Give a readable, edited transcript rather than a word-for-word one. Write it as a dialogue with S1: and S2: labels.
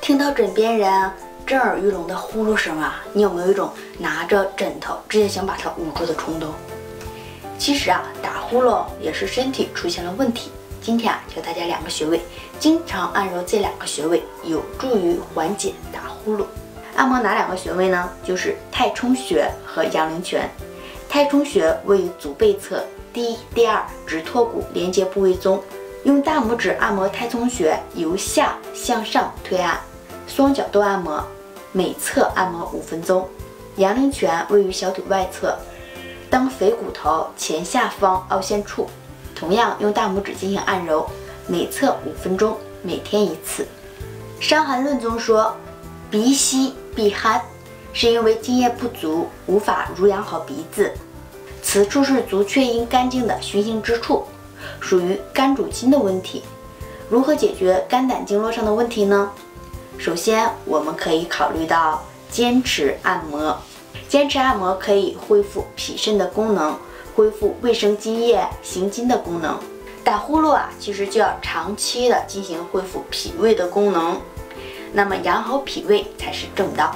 S1: 听到枕边人震耳欲聋的呼噜声啊，你有没有一种拿着枕头直接想把它捂住的冲动？其实啊，打呼噜也是身体出现了问题。今天啊，教大家2个穴位，经常按揉这2个穴位，有助于缓解打呼噜。按摩哪2个穴位呢？就是太冲穴和阳陵泉。太冲穴位于足背侧第1、第2指托骨连接部位中，用大拇指按摩太冲穴，由下向上推按，双脚都按摩，每侧按摩5分钟。阳陵泉位于小腿外侧，当腓骨头前下方凹陷处，同样用大拇指进行按揉，每侧5分钟，每天1次。《伤寒论》中说，鼻息必鼾，是因为津液不足，无法濡养好鼻子。此处是足厥阴干经的循行之处，属于肝主筋的问题。如何解决肝胆经络上的问题呢？首先，我们可以考虑到坚持按摩。坚持按摩可以恢复脾肾的功能，恢复卫生津液行筋的功能。打呼噜啊，其实就要长期的进行恢复脾胃的功能。那么养好脾胃才是正道。